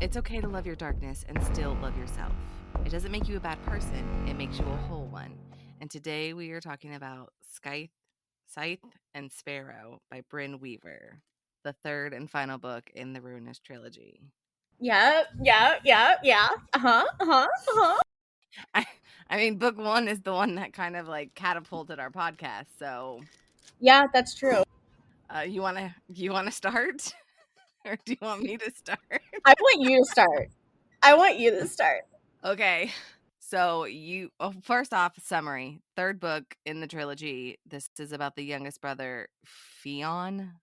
It's okay to love your darkness and still love yourself. It doesn't make you a bad person, it makes you a whole one. And today we are talking about Scythe and Sparrow by Bryn Weaver, the third and final book in the Ruinous Trilogy. Yeah. Uh-huh. I, I mean, book one is the one that kind of like catapulted our podcast. So, Yeah, that's true. you wanna start, or do you want me to start? I want you to start. I want you to start. Okay. So first off, summary. Third book in the trilogy. This is about the youngest brother, Fionn.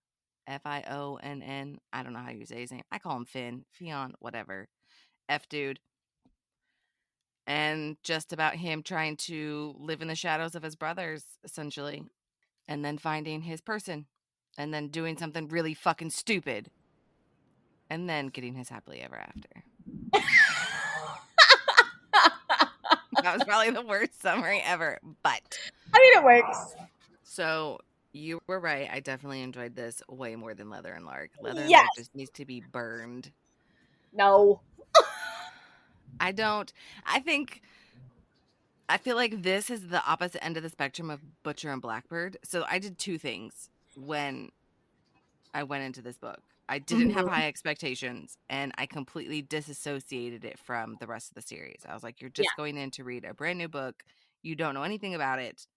Fionn. I don't know how you say his name. I call him Finn. Fionn, whatever. F dude. And just about him trying to live in the shadows of his brothers, essentially. And then finding his person. And then doing something really fucking stupid. And then getting his happily ever after. That was probably the worst summary ever, but I mean, it works. so you were right. I definitely enjoyed this way more than Leather and Lark. Leather and Lark Yes. just needs to be burned. No. I don't. I think. I feel like this is the opposite end of the spectrum of Butcher and Blackbird. So I did two things when I went into this book. I didn't have Mhm. high expectations and I completely disassociated it from the rest of the series. I was like, you're Yeah. just going in to read a brand new book. You don't know anything about it.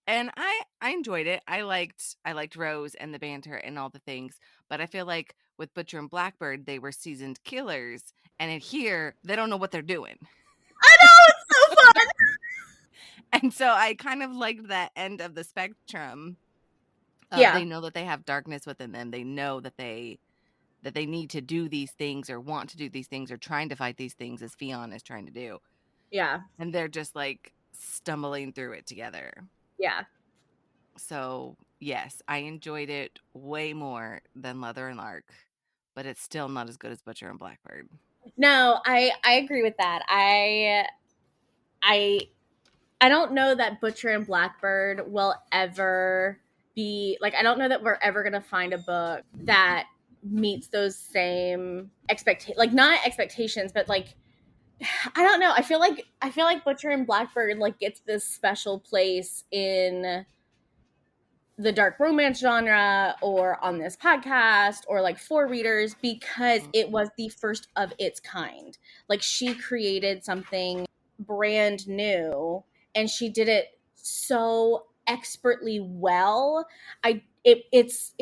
And I enjoyed it. I liked Rose and the banter and all the things, but I feel like with Butcher and Blackbird, they were seasoned killers, and in here, they don't know what they're doing. I know, it's so fun. And so I kind of liked that end of the spectrum of Yeah. they know that they have darkness within them. They know that they need to do these things or want to do these things or trying to fight these things as Fionn is trying to do. Yeah. And they're just like stumbling through it together. Yeah. So, yes, I enjoyed it way more than Leather and Lark, but it's still not as good as Butcher and Blackbird. No, I agree with that. I I don't know that Butcher and Blackbird will ever be like, I don't know that we're ever going to find a book that meets those same like not expectations, but like I don't know. I feel like Butcher and Blackbird like gets this special place in the dark romance genre or on this podcast or like for readers because it was the first of its kind. Like she created something brand new and she did it so expertly well. It's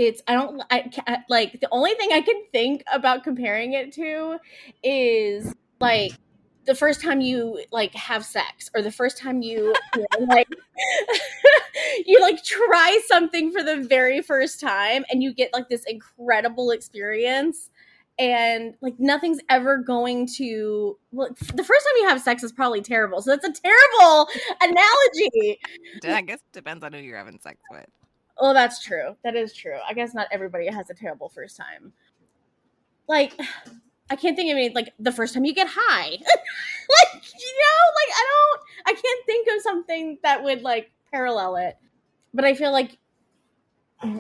like the only thing I can think about comparing it to is like the first time you like have sex or the first time like you like try something for the very first time and you get like this incredible experience and like nothing's ever going to well, the first time you have sex is probably terrible, so that's a terrible analogy. I guess it depends on who you're having sex with. Well, that's true, that is true. I guess not everybody has a terrible first time. Like I can't think of any, like the first time you get high. Like, like I can't think of something that would like parallel it. But I feel like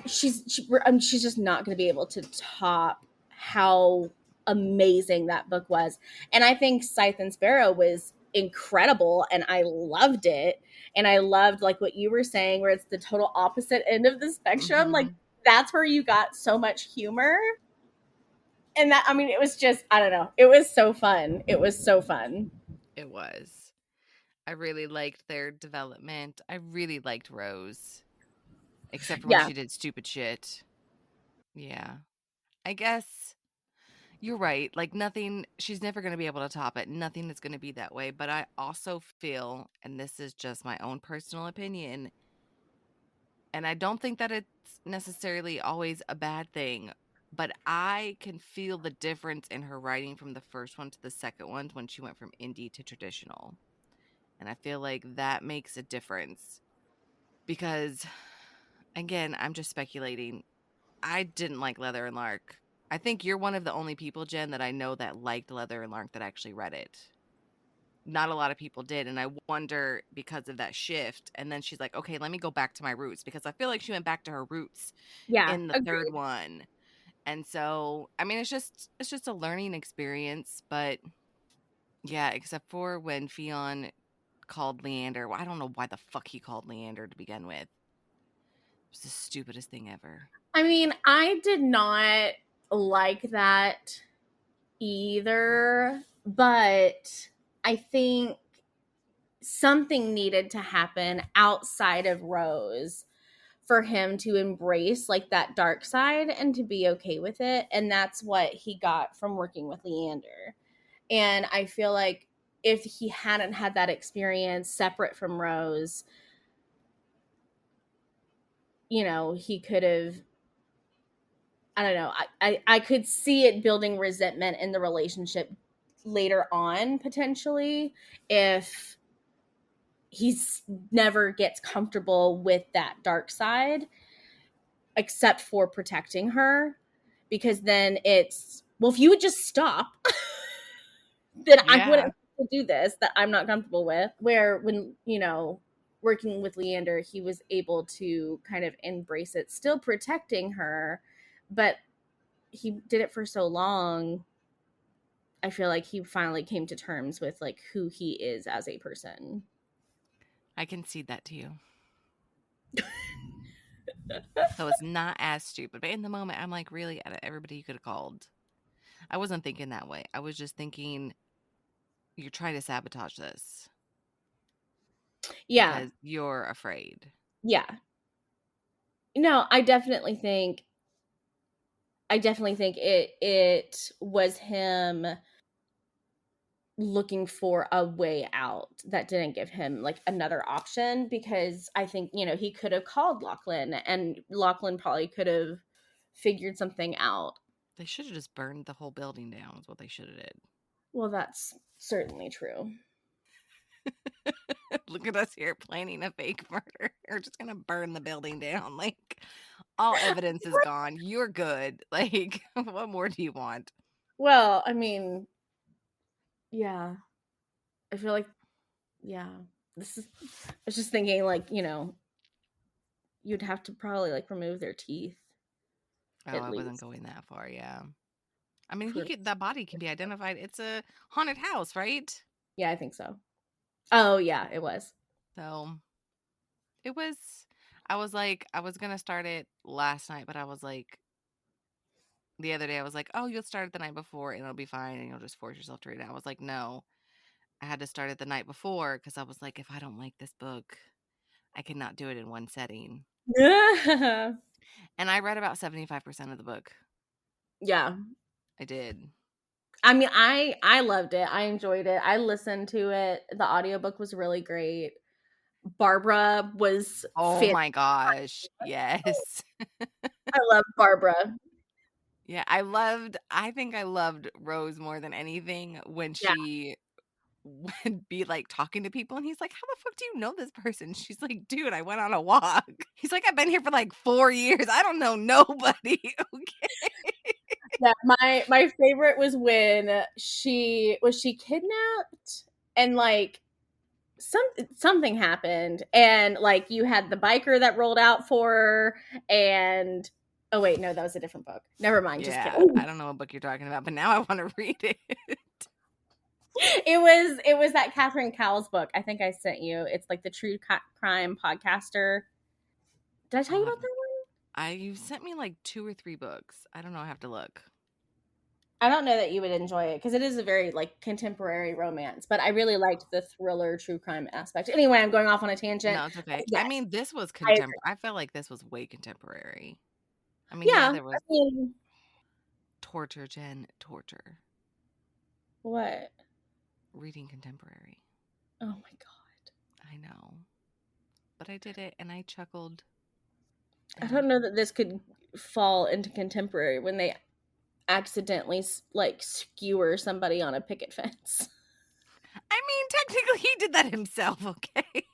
she's just not going to be able to top how amazing that book was. And I think Scythe and Sparrow was incredible and I loved it. And I loved like what you were saying where it's the total opposite end of the spectrum. Like Mhm. that's where you got so much humor. And that, I mean, it was just, I don't know. It was so fun. It was so fun. It was. I really liked their development. I really liked Rose, except for when Yeah. she did stupid shit. Yeah. I guess you're right. Like nothing, she's never going to be able to top it. Nothing is going to be that way. But I also feel, and this is just my own personal opinion, and I don't think that it's necessarily always a bad thing, but I can feel the difference in her writing from the first one to the second one when she went from indie to traditional. And I feel like that makes a difference because, again, I'm just speculating. I didn't like Leather and Lark. I think you're one of the only people, Jen, that I know that liked Leather and Lark that actually read it. Not a lot of people did, and I wonder because of that shift. And then she's like, okay, let me go back to my roots because I feel like she went back to her roots Yeah. in the third Agreed. one. And so, I mean, it's just a learning experience, but yeah, except for when Fionn called Leander. Well, I don't know why the fuck he called Leander to begin with. It was the stupidest thing ever. I mean, I did not like that either, but I think something needed to happen outside of Rose for him to embrace like that dark side and to be okay with it. And that's what he got from working with Leander. And I feel like if he hadn't had that experience separate from Rose, you know, he could have, I don't know, I could see it building resentment in the relationship later on potentially if he's never gets comfortable with that dark side except for protecting her, because then it's, well, if you would just stop, then I wouldn't Yeah. have to do this that I'm not comfortable with. Where when, you know, working with Leander, he was able to kind of embrace it, still protecting her, but he did it for so long. I feel like he finally came to terms with like who he is as a person. I concede that to you. So it's not as stupid. But in the moment, I'm like, really, out of everybody you could have called. I wasn't thinking that way. I was just thinking, you're trying to sabotage this Yeah. because you're afraid. Yeah. No, I definitely think it was him looking for a way out that didn't give him like another option, because I think, you know, he could have called Lachlan and Lachlan probably could have figured something out. They should have just burned the whole building down, is what they should have did. Well, that's certainly true. Look at us here planning a fake murder. We're just going to burn the building down. Like, all evidence is gone. You're good. Like, what more do you want? Well, I mean, yeah. I feel like, yeah. This is I was just thinking like, you know, you'd have to probably like remove their teeth Oh, at I wasn't least. going that far. Yeah. I mean, he For could, that body can be identified. It's a haunted house, right? Yeah, I think so. Oh, yeah, it was. So it was, I was like, I was going to start it last night, but I was like, the other day, I was like, oh, you'll start it the night before and it'll be fine and you'll just force yourself to read it. I was like, no, I had to start it the night before because I was like, if I don't like this book, I cannot do it in one setting. And I read about 75% of the book. Yeah. I did. I mean, I loved it. I enjoyed it. I listened to it. The audiobook was really great. Barbara was Oh fantastic. my gosh. Yes. I love Barbara. Yeah, I think I loved Rose more than anything when Yeah. she would be like talking to people and he's like, how the fuck do you know this person? She's like, dude, I went on a walk. He's like, I've been here for like 4 years. I don't know nobody. Okay. Yeah, my favorite was when she kidnapped and like something happened and like you had the biker that rolled out for her and oh wait, no, that was a different book. Never mind, just Yeah, kidding. I don't know what book you're talking about, but now I want to read it. It was that Catherine Cowles book. I think I sent you. It's like the true crime podcaster. Did I tell you Oh, about that one? you sent me like 2 or 3 books. I don't know. I have to look. I don't know that you would enjoy it because it is a very like contemporary romance, but I really liked the thriller true crime aspect. Anyway, I'm going off on a tangent. No, it's okay. I Yes, mean, this was I agree. I felt like this was way contemporary. I mean, yeah, Yeah, there I was mean, torture, Jen, torture. what? Reading contemporary. Oh my god. I know. But I did it and I chuckled. I And don't know that this could fall into contemporary when they accidentally like skewer somebody on a picket fence. I mean, technically he did that himself, okay?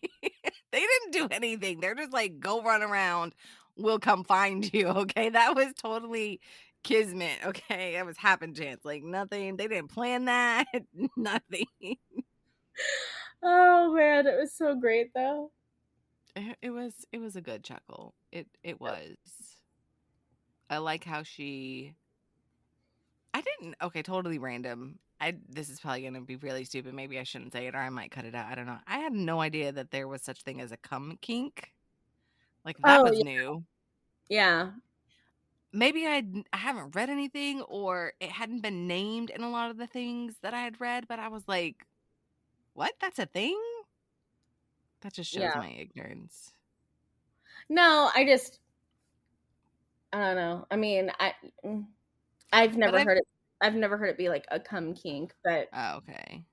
They didn't do anything. They're just like, go run around. We'll come find you, okay? That was totally kismet, okay? That was happen chance. Like nothing. They didn't plan that. Nothing. Oh man, it was so great though. It was a good chuckle. It was. I like how she I didn't. Okay, totally random. This is probably gonna be really stupid. Maybe I shouldn't say it, or I might cut it out. I don't know. I had no idea that there was such thing as a cum kink. Like that Oh was yeah, new. yeah, Maybe I haven't read anything, or it hadn't been named in a lot of the things that I had read. But I was like, "What? That's a thing?" That just shows yeah. my ignorance. No, I don't know. I mean, I've But never heard it. I've never heard it be like a cum kink, but oh, okay.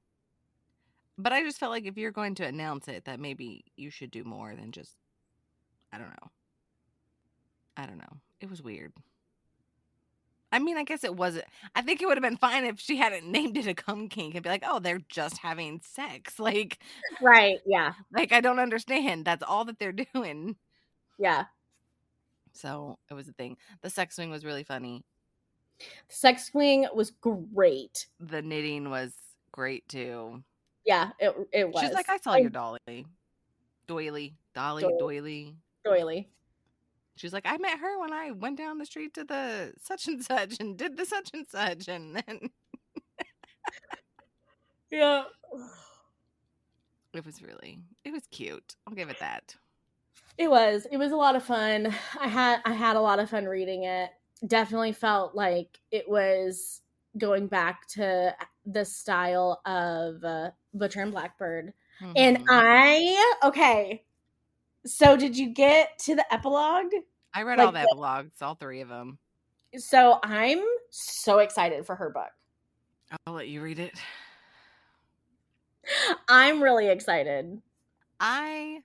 But I just felt like if you're going to announce it, that maybe you should do more than just I don't know. I don't know. It was weird. I mean, I guess it wasn't. I think it would have been fine if she hadn't named it a cum kink and be like, "Oh, they're just having sex." right, yeah, Like I don't understand. That's all that they're doing. yeah. So it was a thing. The sex swing was really funny. Sex Swing was great. The knitting was great too. Yeah, it She's like, was. "I saw your dolly, Do- doily." doily. She's like, "I met her when I went down the street to the such and such and did the such and such," and then Yeah. it was cute. I'll give it that. It was. It was a lot of fun. I had a lot of fun reading it. Definitely felt like it was going back to the style of Butcher and Blackbird. And Hmm. okay. So did you get to the epilogue? I read all Like the epilogues, all three of them. so I'm so excited for her book. I'll let you read it. I'm really excited. I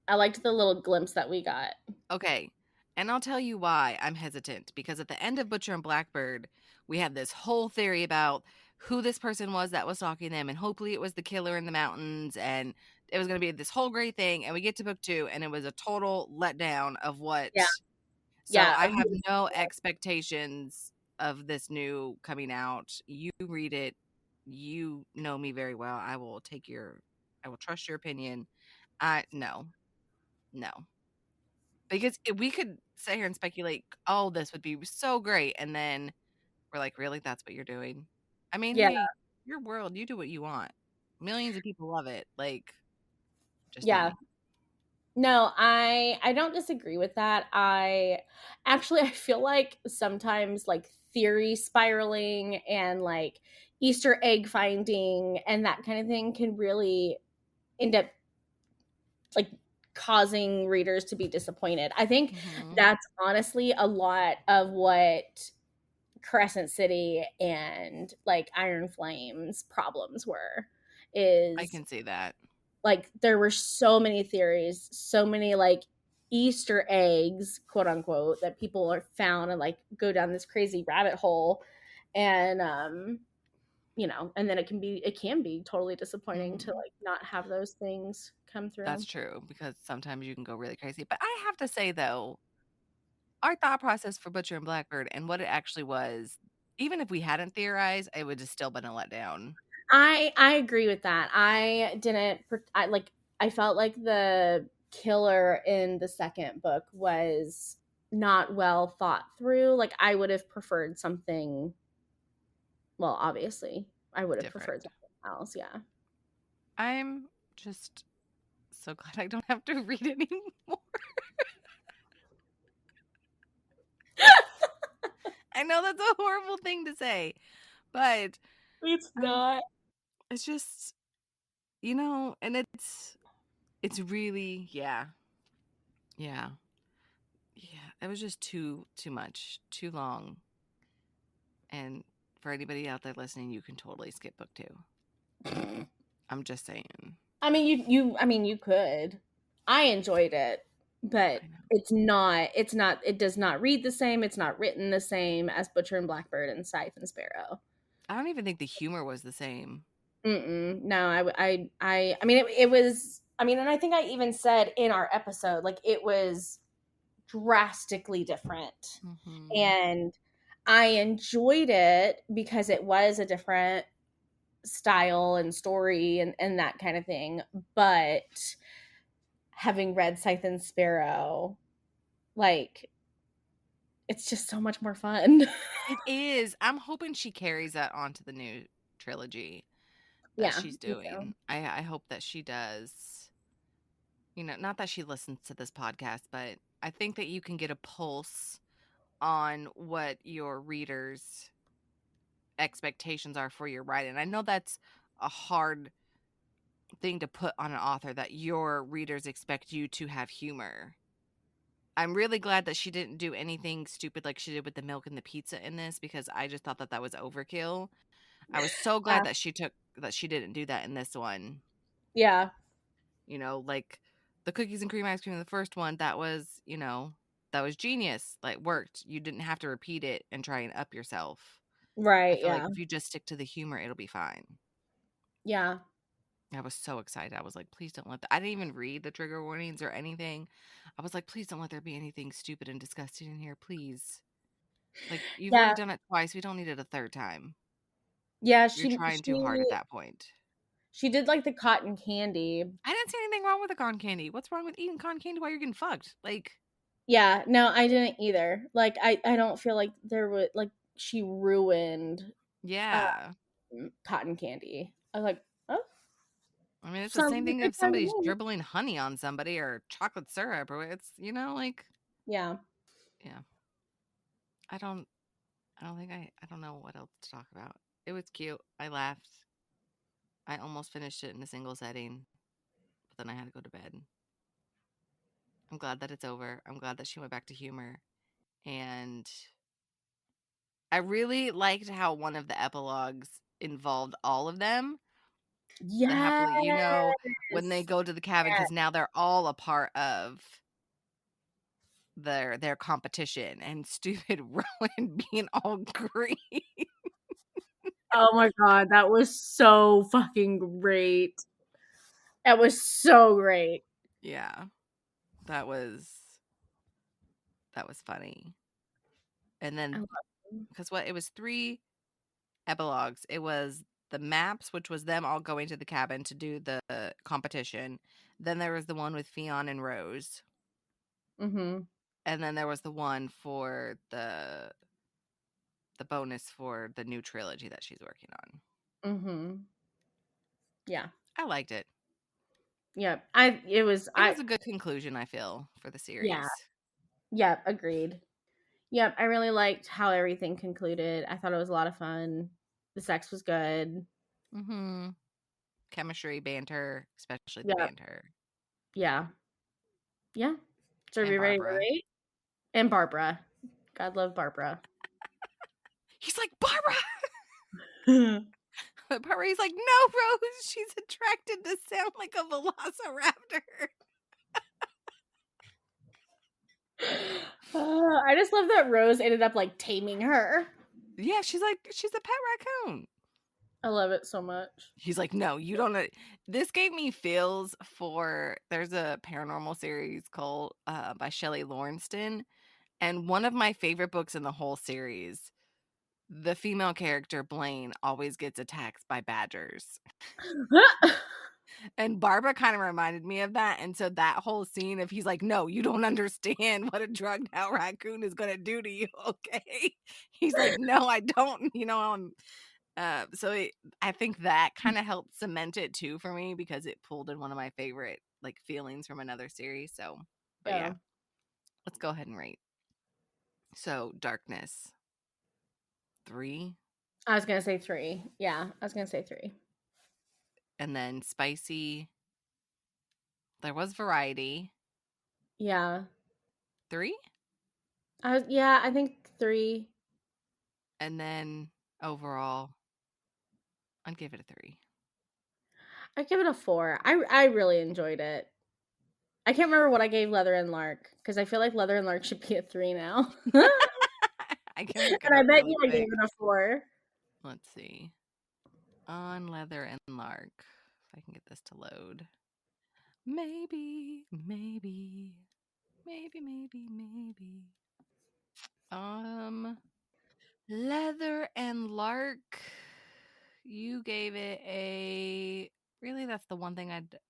I liked the little glimpse that we got. Okay, and I'll tell you why I'm hesitant, because at the end of Butcher and Blackbird, we had this whole theory about who this person was that was stalking them, and hopefully it was the killer in the mountains, and it was going to be this whole great thing. And we get to book 2, and it was a total letdown of what. Yeah. So Yeah. I have no expectations of this new coming out. You read it, you know me very well. I will trust your opinion. No, no. Because we could sit here and speculate, "Oh, this would be so great," and then we're like, "Really? That's what you're doing?" I mean, Yeah. hey, your world, you do what you want. Millions of people love it, just Yeah. saying. No, I don't disagree with that. I feel like sometimes like theory spiraling and like Easter egg finding and that kind of thing can really end up like causing readers to be disappointed. I think Mhm. that's honestly a lot of what Crescent City and like Iron Flames problems were I is can see that. like there were so many theories, so many like Easter eggs, quote unquote, that people are found and like go down this crazy rabbit hole. And and then it can be totally disappointing to Mhm. like not have those things come That's through. true, because sometimes you can go really crazy, but I have to say, though, our thought process for Butcher and Blackbird and what it actually was, even if we hadn't theorized, it would have still been a letdown. I agree with that. I didn't I like I felt like the killer in the second book was not well thought through. Like I would have preferred something, well, obviously, I would have preferred Different. something else, yeah. I'm just so glad I don't have to read anymore. I know that's a horrible thing to say, but It's um, not. it's just and it's really yeah, yeah. It was just too much, too long, and for anybody out there listening, you can totally skip book 2. I'm just saying. I mean, you could. I enjoyed it, but I know. it does not read the same, it's not written the same as Butcher and Blackbird and Scythe and Sparrow. I don't even think the humor was the same. Mm-mm. No, I mean, it was, I mean, and I think I even said in our episode, like, it was drastically different. Hmm. And I enjoyed it because it was a different style and story and that kind of thing. But having read Scythe and Sparrow, like it's just so much more fun. It is. I'm hoping she carries that onto the new trilogy that Yeah, she's me too. doing. I hope that she does. Not that she listens to this podcast, but I think that you can get a pulse on what your readers' expectations are for your writing. I know that's a hard thing to put on an author, that your readers expect you to have humor. I'm really glad that she didn't do anything stupid like she did with the milk and the pizza in this, because I just thought that that was overkill. I was so Yeah, glad that she didn't do that in this one. yeah, Like the cookies and cream ice cream in the first one, that was genius. Like, worked. You didn't have to repeat it and try and up yourself. I right, feel like yeah, if you just stick to the humor, it'll be fine. yeah, I was so excited. I was like, please don't I didn't even read the trigger warnings or anything. I was like, please don't let there be anything stupid and disgusting in here, please. Like, you've already yeah, done it twice. We don't need it a third time. yeah. You're She trying too hard she at that point. she did like the cotton candy. I didn't see anything wrong with the cotton candy. What's wrong with eating cotton candy while you're getting fucked? Like, Yeah, no, I didn't either. Like, I don't feel like there would like she ruined yeah. cotton candy. I was like, oh, I mean, it's the sounds same like a thing good if time to somebody's me. dribbling honey on somebody or chocolate syrup, or like, Yeah, yeah. I don't, I don't know what else to talk about. It was cute. I laughed. I almost finished it in a single setting, but then I had to go to bed. I'm glad that it's over. I'm glad that she went back to humor. And I really liked how one of the epilogues involved all of them. The yes, happily, when they go to the cabin, yes. because now they're all a part of their competition, and stupid Rowan being all green. Oh my god, that was so fucking great. That was so great. Yeah, that was funny. And I then, love him. because what it was, three epilogues. It was the maps, which was them all going to the cabin to do the competition. Then there was the one with Fionn and Rose, Mhm. and then there was the one for the bonus for the new trilogy that she's working on. Mhm. Yeah. I liked it. Yeah. I It was a good conclusion, I feel, for the yeah. series. Yeah, agreed. Yep, I really liked how everything concluded. I thought it was a lot of fun. The sex was good. Mm-hmm. Chemistry, banter, especially the Yep. banter. Yeah. Yeah. So are And we ready to Barbara. rate? And Barbara. God love Barbara. He's like, Barbara! But Barbara, he's like, no, Rose, she's attracted to sound like a velociraptor. I just love that Rose ended up like taming her. Yeah, she's a pet raccoon. I love it so much. He's like, no, you don't know. This gave me feels for, there's a paranormal series called by Shelly Laurenston. And one of my favorite books in the whole series, the female character, Blaine, always gets attacked by badgers. And Barbara kind of reminded me of that. And so that whole scene, if he's like, no, you don't understand what a drugged out raccoon is going to do to you. Okay. He's like, no, I don't, I think that kind of helped cement it too for me, because it pulled in one of my favorite like feelings from another series. So, but Yeah. yeah, let's go ahead and rate. So, Darkness, 3, I was gonna say 3. Yeah, I was gonna say 3. and then Spicy, there was variety, Yeah. 3, I think 3. and then overall, I'd give it a 3. I give it a 4. I really enjoyed it. I can't remember what I gave Leather and Lark because I feel like Leather and Lark should be a 3 now. And I can look it I up bet really you I gave quick. it a 4. Let's see. On Leather and Lark, if I can get this to load. Maybe, maybe, maybe. Um, Leather and Lark, you gave it a, really, that's the one thing I don't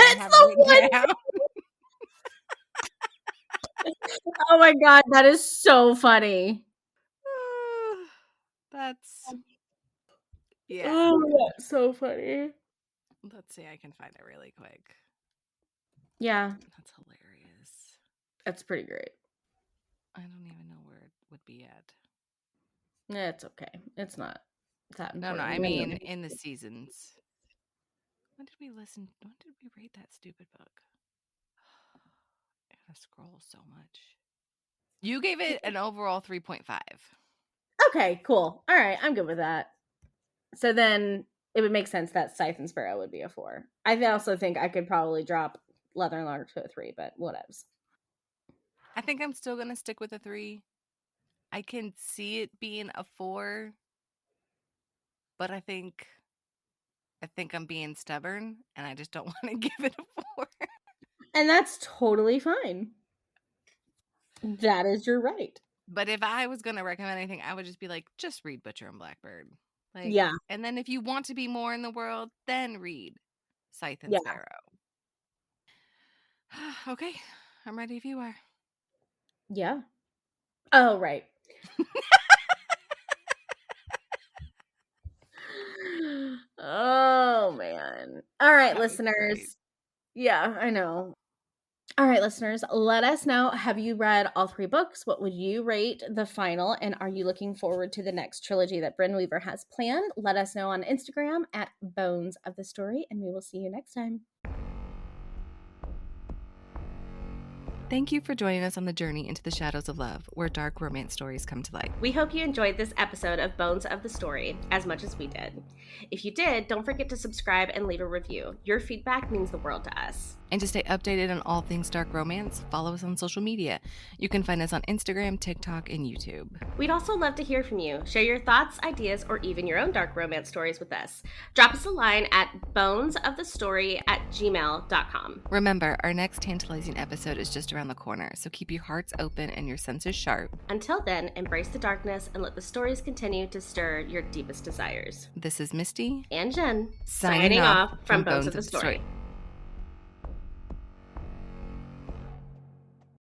It's have the written one. down. Oh my god, that is so funny. That's yeah. Oh, that's so funny. Let's see, I can find it really quick. Yeah, That's hilarious. that's pretty great. I don't even know where it would be at. It's okay. It's not that No, important. I mean in the seasons. When did we read that stupid book? I gotta scroll so much. You gave it an overall 3.5. Okay, cool. All right, I'm good with that. So then it would make sense that Scythe and Sparrow would be a 4. I also think I could probably drop Leather and Lark to a 3, but whatevs. I think I'm still gonna stick with a 3. I can see it being a 4, but I think I'm being stubborn and I just don't want to give it a 4. And that's totally fine. That is your right. But if I was gonna recommend anything, I would just be like, just read Butcher and Blackbird. Like, Yeah. and then if you want to be more in the world, then read Scythe and Yeah. Sparrow. Okay, I'm ready if you are. Yeah. Oh, right. Oh, man. All right, That was great. listeners. Yeah, I know. All right, listeners, let us know. Have you read all 3 books? What would you rate the final? And are you looking forward to the next trilogy that Bryn Weaver has planned? Let us know on Instagram at Bones of the Story, and we will see you next time. Thank you for joining us on the journey into the shadows of love, where dark romance stories come to light. We hope you enjoyed this episode of Bones of the Story as much as we did. If you did, don't forget to subscribe and leave a review. Your feedback means the world to us. And to stay updated on all things dark romance, follow us on social media. You can find us on Instagram, TikTok, and YouTube. We'd also love to hear from you. Share your thoughts, ideas, or even your own dark romance stories with us. Drop us a line at bonesofthestory@gmail.com. Remember, our next tantalizing episode is just around the corner, so keep your hearts open and your senses sharp. Until then, embrace the darkness and let the stories continue to stir your deepest desires. This is Misty And Jenn, signing off from Bones of the Story.